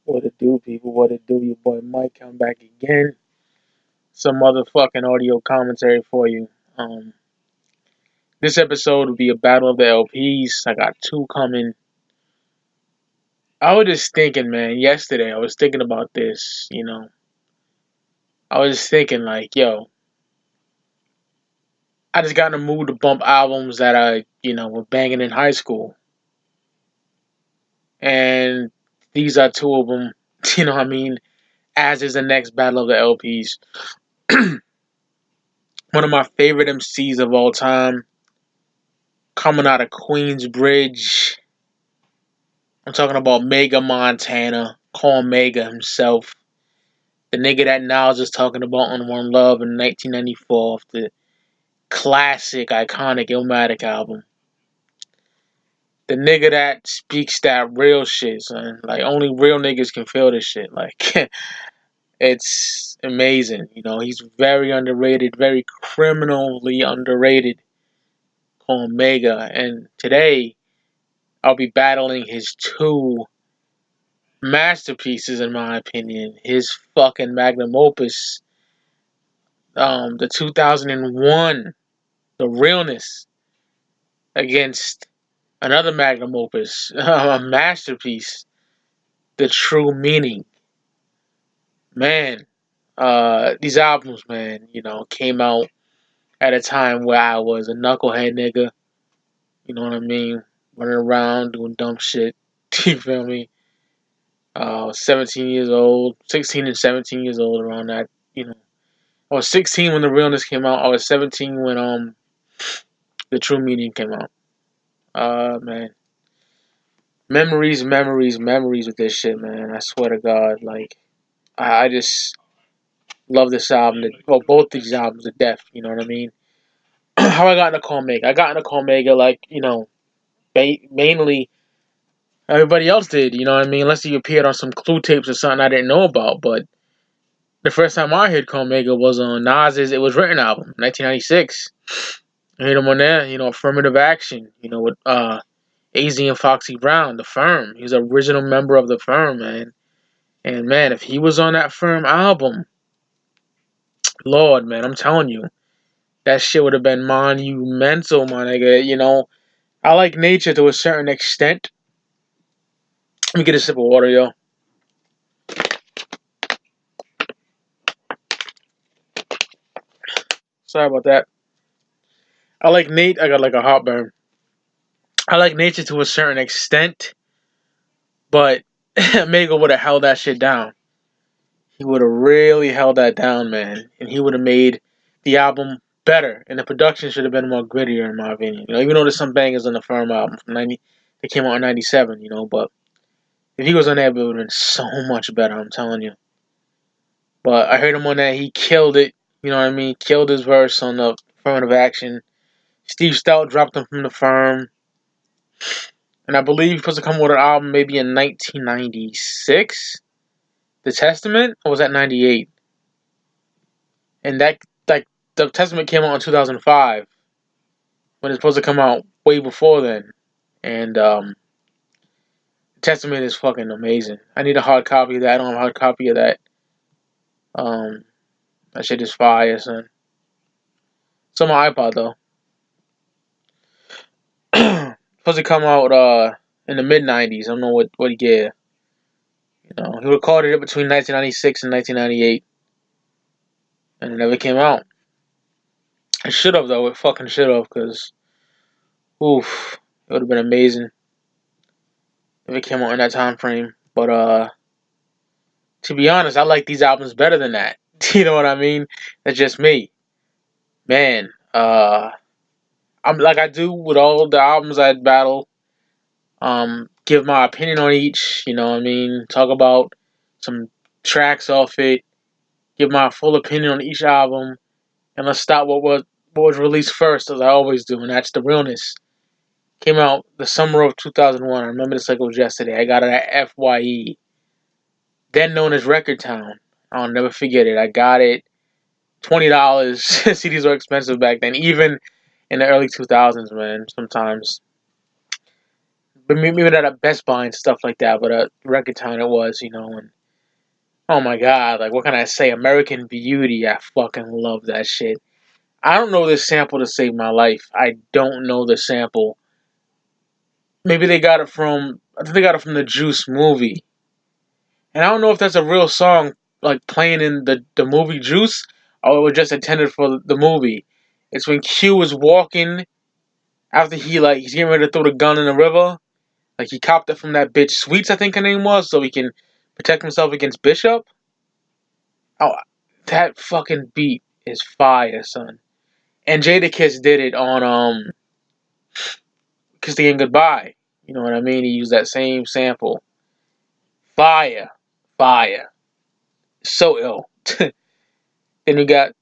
What it do, people? What it do? Your boy Mike come back again. Some motherfucking audio commentary for you. This episode will be a battle of the LPs. I got two coming. I was just thinking, man, yesterday I was thinking about this, I was just thinking like, yo, I just got in the mood to bump albums that I, were banging in high school. And these are two of them, you know what I mean? As is the next battle of the LPs. One of my favorite MCs of all time, coming out of Queensbridge. I'm talking about Mega Montana, Cormega himself. The nigga that Nas is talking about on One Love in 1994 off the classic, iconic Illmatic album. The nigga that speaks that real shit, son. Like, only real niggas can feel this shit. Like, it's amazing. He's very underrated, very criminally underrated. Cormega. And today, I'll be battling his two masterpieces, in my opinion. His fucking magnum opus, the 2001, The Realness, against another magnum opus, a masterpiece, The True Meaning. Man, these albums, man, came out at a time where I was a knucklehead nigga. You know what I mean? Running around doing dumb shit. You feel me? 17 years old, 16 and 17 years old around that, I was 16 when The Realness came out. I was 17 when The True Meaning came out. Man. Memories with this shit, man. I swear to God, like, I just love this album. Well, both these albums to death, you know what I mean? How I got into Cormega. I got into Cormega, like, mainly everybody else did, you know what I mean? Unless he appeared on some Clue tapes or something I didn't know about, but the first time I heard Cormega was on Nas's It Was Written album, 1996. I heard him on there, Affirmative Action, with AZ and Foxy Brown, The Firm. He was an original member of The Firm, man. And, man, if he was on that Firm album, Lord, man, I'm telling you, that shit would have been monumental, my nigga. I like Nature to a certain extent. Let me get a sip of water, yo. Sorry about that. I like Nate. I got like a heartburn. I like Nature to a certain extent, but Mega would have held that shit down. He would have really held that down, man. And he would have made the album better. And the production should have been more grittier, in my opinion. Even though there's some bangers on the Firm album from 90, that came out in 97, but if he was on that, it would have been so much better, I'm telling you. But I heard him on that. He killed it. You know what I mean? Killed his verse on the Affirmative Action. Steve Stout dropped him from the Firm. And I believe he's supposed to come with an album maybe in 1996. The Testament? Or was that 98? And that, like, the Testament came out in 2005. When it's supposed to come out way before then. And, the Testament is fucking amazing. I need a hard copy of that. I don't have a hard copy of that. That shit is fire, son. It's on my iPod, though. Supposed to come out in the mid-90s. I don't know what year. He recorded it between 1996 and 1998. And it never came out. It should have, though. It fucking should have, because, oof, it would have been amazing if it came out in that time frame. But, to be honest, I like these albums better than that. You know what I mean? That's just me. Man, I'm like I do with all the albums I battle. Give my opinion on each, you know what I mean? Talk about some tracks off it. Give my full opinion on each album. And let's start what was released first, as I always do, and that's The Realness. Came out the summer of 2001. I remember this like it was yesterday. I got it at FYE, then known as Record Town. I'll never forget it. I got it $20. CDs were expensive back then, even in the early 2000s, man, sometimes. But maybe not at Best Buy and stuff like that, but at Record Town it was, you know. And oh my god, like what can I say? American Beauty, I fucking love that shit. I don't know this sample to save my life. I don't know the sample. Maybe they got it from, I think they got it from the Juice movie. And I don't know if that's a real song, like playing in the movie Juice, or it was just intended for the movie. It's when Q is walking after he's getting ready to throw the gun in the river. Like he copped it from that bitch Sweets, I think her name was, so he can protect himself against Bishop. Oh, that fucking beat is fire, son. And Jadakiss did it on Kiss the Game Goodbye. You know what I mean? He used that same sample. Fire. Fire. So ill. Then we got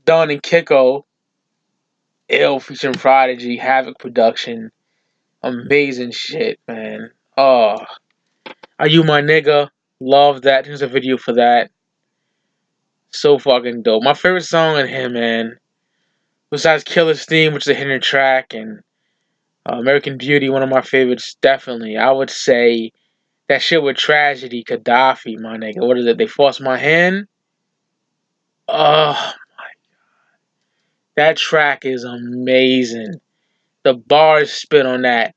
Dunn and Kiko. Ill featuring Prodigy. Havoc production. Amazing shit, man. Oh. Are You My Nigga? Love that. There's a video for that. So fucking dope. My favorite song on him, man. Besides Killer's Theme, which is a hidden track, and American Beauty, one of my favorites, definitely. I would say that shit with Tragedy, Gaddafi, my nigga. What is it? They Forced My Hand? Oh, that track is amazing. The bars spit on that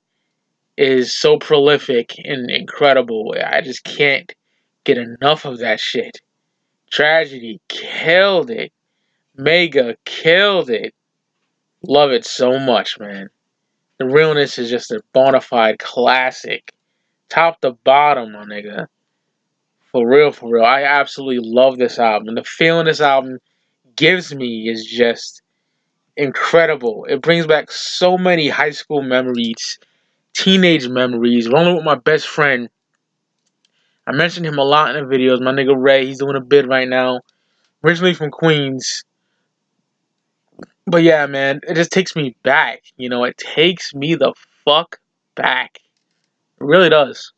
is so prolific and incredible. I just can't get enough of that shit. Tragedy killed it. Mega killed it. Love it so much, man. The Realness is just a bona fide classic. Top to bottom, my nigga. For real, for real. I absolutely love this album. The feeling this album gives me is just incredible. It brings back so many high school memories, teenage memories. Rolling with my best friend. I mentioned him a lot in the videos. My nigga Ray, he's doing a bid right now. Originally from Queens. But yeah, man, it just takes me back. You know, it takes me the fuck back. It really does.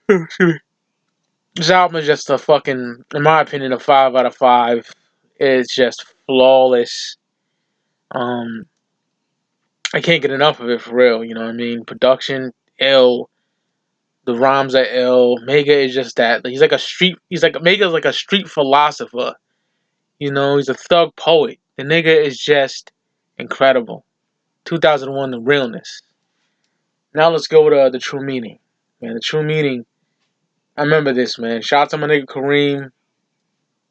This album is just a fucking, in my opinion, a 5 out of 5. It's just flawless. I can't get enough of it for real, you know what I mean? Production, ill. The rhymes are ill. Mega is just that. Mega's like a street philosopher. You know, he's a thug poet. The nigga is just incredible. 2001, The Realness. Now let's go to the True Meaning. Man, the True Meaning, I remember this, man. Shout out to my nigga Kareem.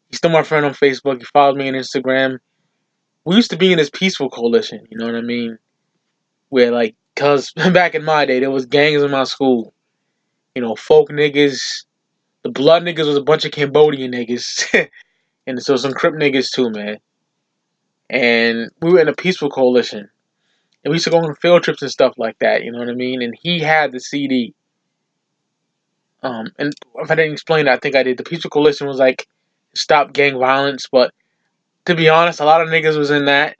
He's still my friend on Facebook. He follows me on Instagram. We used to be in this peaceful coalition, you know what I mean? Where, like, cause back in my day, there was gangs in my school. You know, folk niggas. The blood niggas was a bunch of Cambodian niggas. And so some Crip niggas too, man. And we were in a peaceful coalition. And we used to go on field trips and stuff like that, you know what I mean? And he had the CD. And if I didn't explain it, I think I did. The peaceful coalition was like, stop gang violence, but to be honest, a lot of niggas was in that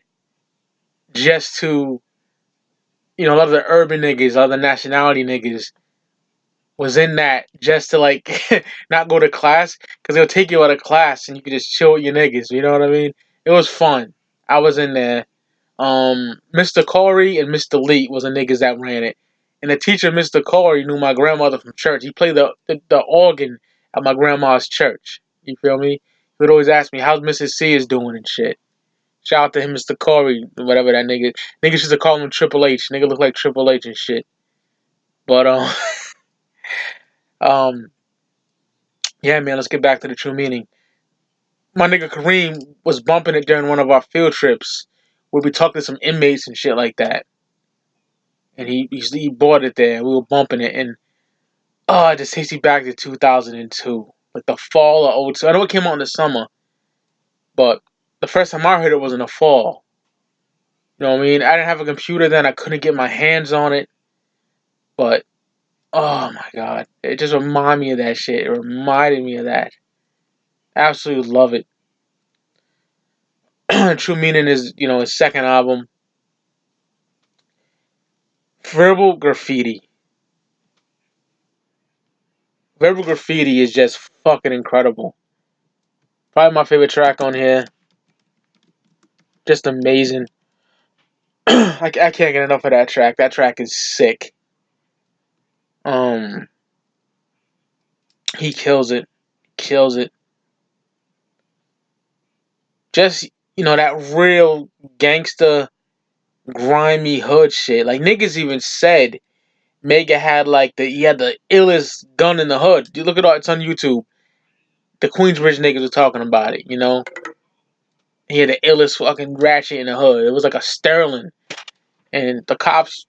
just to, you know, a lot of the urban niggas, a lot of the nationality niggas was in that just to, like, not go to class, because they'll take you out of class and you could just chill with your niggas, you know what I mean? It was fun. I was in there. Mr. Corey and Mr. Lee was the niggas that ran it. And the teacher, Mr. Corey, knew my grandmother from church. He played the organ at my grandma's church. You feel me? He would always ask me, how's Mrs. C is doing and shit. Shout out to him, Mr. Corey, whatever that nigga. Niggas used to call him Triple H. Nigga look like Triple H and shit. But, yeah, man, let's get back to the True Meaning. My nigga Kareem was bumping it during one of our field trips where we talked to some inmates and shit like that. And he bought it there, and we were bumping it, and it just takes me back to 2002. Like the fall of 02. I know it came out in the summer, but the first time I heard it was in the fall. You know what I mean? I didn't have a computer then, I couldn't get my hands on it, but oh my god, it just reminded me of that shit. It reminded me of that. Absolutely love it. True Meaning is, you know, his second album. Verbal Graffiti. Verbal Graffiti is just fucking incredible. Probably my favorite track on here. Just amazing. I can't get enough of that track. That track is sick. He kills it. Kills it. Just, that real gangster, grimy hood shit. Like, niggas even said Mega had, he had the illest gun in the hood. You look at it's on YouTube. The Queensbridge niggas were talking about it, He had the illest fucking ratchet in the hood. It was like a Sterling. And the cops,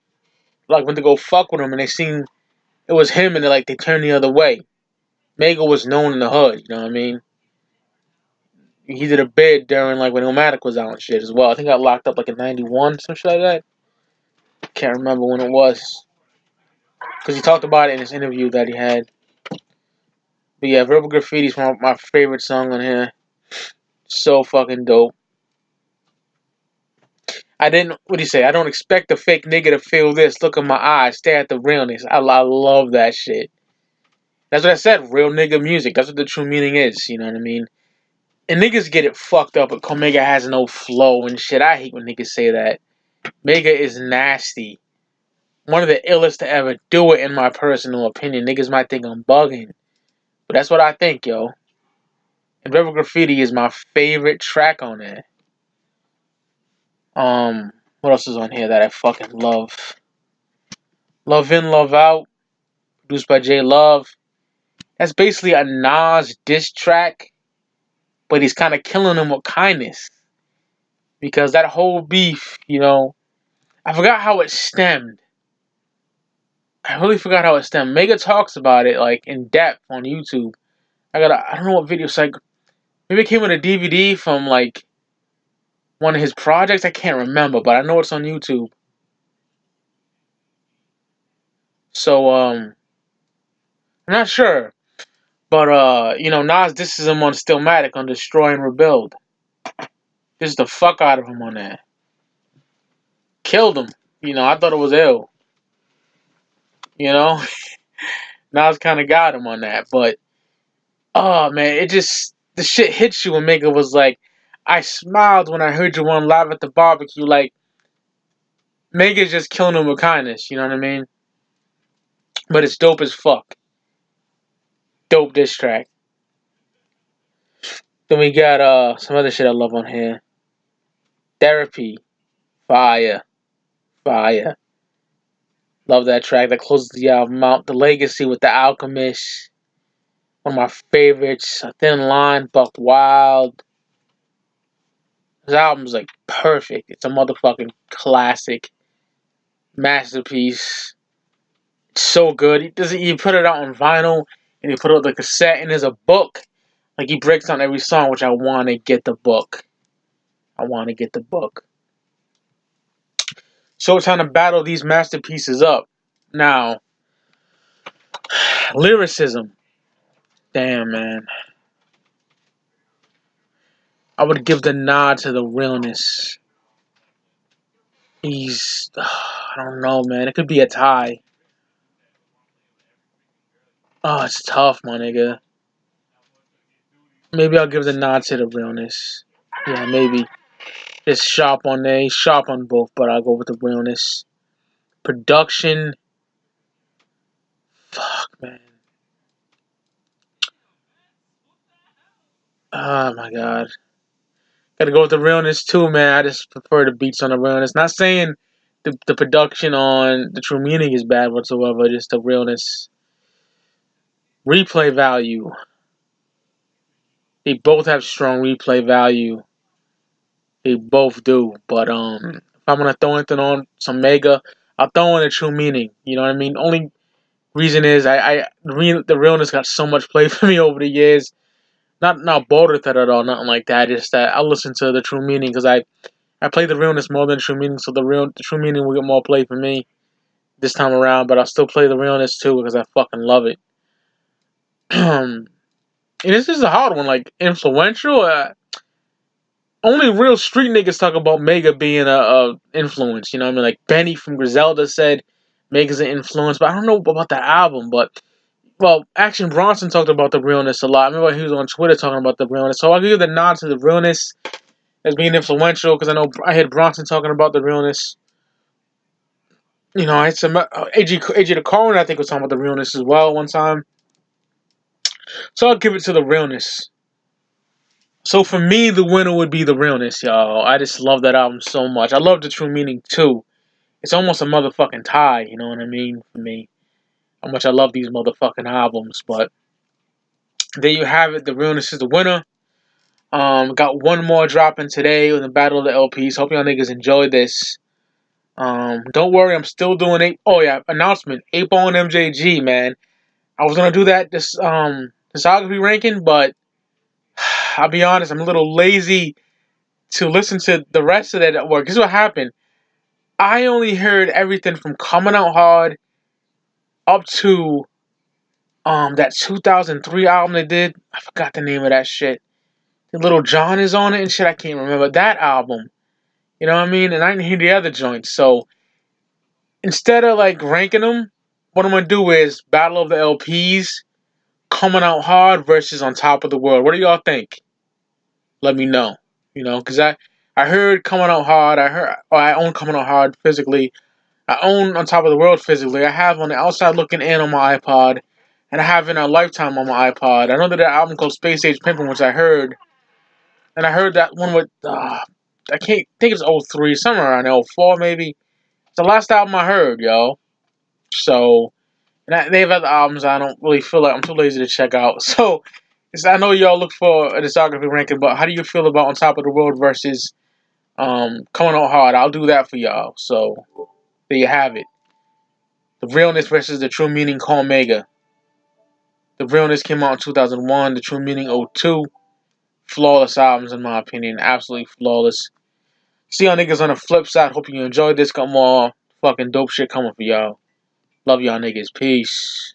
went to go fuck with him, and they seen it was him, and they turned the other way. Mega was known in the hood, you know what I mean? He did a bid during, when Illmatic was out and shit as well. I think I got locked up, in 91, some shit like that. Can't remember when it was. Because he talked about it in his interview that he had. But yeah, Verbal Graffiti is my favorite song on here. So fucking dope. What do you say? I don't expect a fake nigga to feel this. Look in my eyes, stare at the realness. I love that shit. That's what I said, real nigga music. That's what the true meaning is, you know what I mean? And niggas get it fucked up, but Cormega has no flow and shit. I hate when niggas say that. Mega is nasty. One of the illest to ever do it, in my personal opinion. Niggas might think I'm bugging, but that's what I think, yo. And Verbal Graffiti is my favorite track on there. What else is on here that I fucking love? Love In, Love Out, produced by J Love. That's basically a Nas diss track, but he's kind of killing him with kindness. Because that whole beef, I forgot how it stemmed. I really forgot how it stemmed. Mega talks about it, in depth on YouTube. I don't know what video site. Maybe it came with a DVD from, one of his projects. I can't remember, but I know it's on YouTube. So, I'm not sure. But, Nas disses him on Stillmatic on Destroy and Rebuild. Just the fuck out of him on that. Killed him. I thought it was ill. Nas kind of got him on that. But, oh, man, the shit hits you when Mega was like, I smiled when I heard you on Live at the Barbecue. Mega's just killing him with kindness. You know what I mean? But it's dope as fuck. Dope diss track. Then we got some other shit I love on here. Therapy. Fire. Fire. Love that track. That closes the album out. The Legacy with The Alchemist. One of my favorites. A Thin Line. Buck Wild. This album's perfect. It's a motherfucking classic. Masterpiece. It's so good. He put it out on vinyl. And he put out the cassette. And there's a book. He breaks down every song, which I want to get the book. So it's time to battle these masterpieces up. Now, lyricism. Damn, man. I would give the nod to The Realness. I don't know, man. It could be a tie. Oh, it's tough, my nigga. Maybe I'll give the nod to The Realness. Yeah, maybe. It's sharp on there. He's sharp on both, but I'll go with The Realness. Production. Fuck, man. Oh, my God. Gotta go with The Realness, too, man. I just prefer the beats on The Realness. Not saying the production on The True Meaning is bad whatsoever. Just The Realness. Replay value. They both have strong replay value. They both do. But if I'm gonna throw anything on some Mega, I'll throw in The True Meaning. You know what I mean? Only reason is The Realness got so much play for me over the years. Not bored with it at all, nothing like that. Just that I listen to The True Meaning because I play The Realness more than The True Meaning, so the True Meaning will get more play for me this time around. But I'll still play The Realness too because I fucking love it. And this is a hard one, influential. Only real street niggas talk about Mega being a influence. You know what I mean? Like Benny from Griselda said Mega's an influence, but I don't know about that album. But Action Bronson talked about The Realness a lot. I remember he was on Twitter talking about The Realness, so I'll give the nod to The Realness as being influential because I know I heard Bronson talking about The Realness. You know, it's AG the Coroner, I think, was talking about The Realness as well one time. So I'll give it to The Realness. So for me, the winner would be The Realness, y'all. I just love that album so much. I love The True Meaning too. It's almost a motherfucking tie, you know what I mean, for me. How much I love these motherfucking albums. But there you have it. The Realness is the winner. Got one more dropping today on the Battle of the LPs. Hope y'all niggas enjoyed this. Don't worry, I'm still doing announcement. 8-Ball and MJG, man. I was gonna do that this discography ranking, but I'll be honest, I'm a little lazy to listen to the rest of that at work. This is what happened. I only heard everything from Coming Out Hard up to that 2003 album they did. I forgot the name of that shit. The Little John is on it and shit. I can't remember that album. You know what I mean? And I didn't hear the other joints. So instead of like ranking them, what I'm gonna do is Battle of the LPs, Coming Out Hard versus On Top of the World. What do y'all think? Let me know. You know, because I heard Coming Out Hard. I own Coming Out Hard physically. I own On Top of the World physically. I have On the Outside Looking In on my iPod, and I have In a Lifetime on my iPod. I know that album called Space Age Pimpin', which I heard, and I heard that one with I can't think it's '03, somewhere around '04 maybe. It's the last album I heard, yo. So, and they have other albums I don't really feel like I'm too lazy to check out. So, I know y'all look for a discography ranking, but how do you feel about On Top of the World versus Coming Out Hard? I'll do that for y'all. So, there you have it. The Realness versus The True Meaning Cormega. The Realness came out in 2001. The True Meaning '02. Flawless albums in my opinion. Absolutely flawless. See y'all niggas on the flip side. Hope you enjoyed this. Got more fucking dope shit coming for y'all. Love y'all niggas. Peace.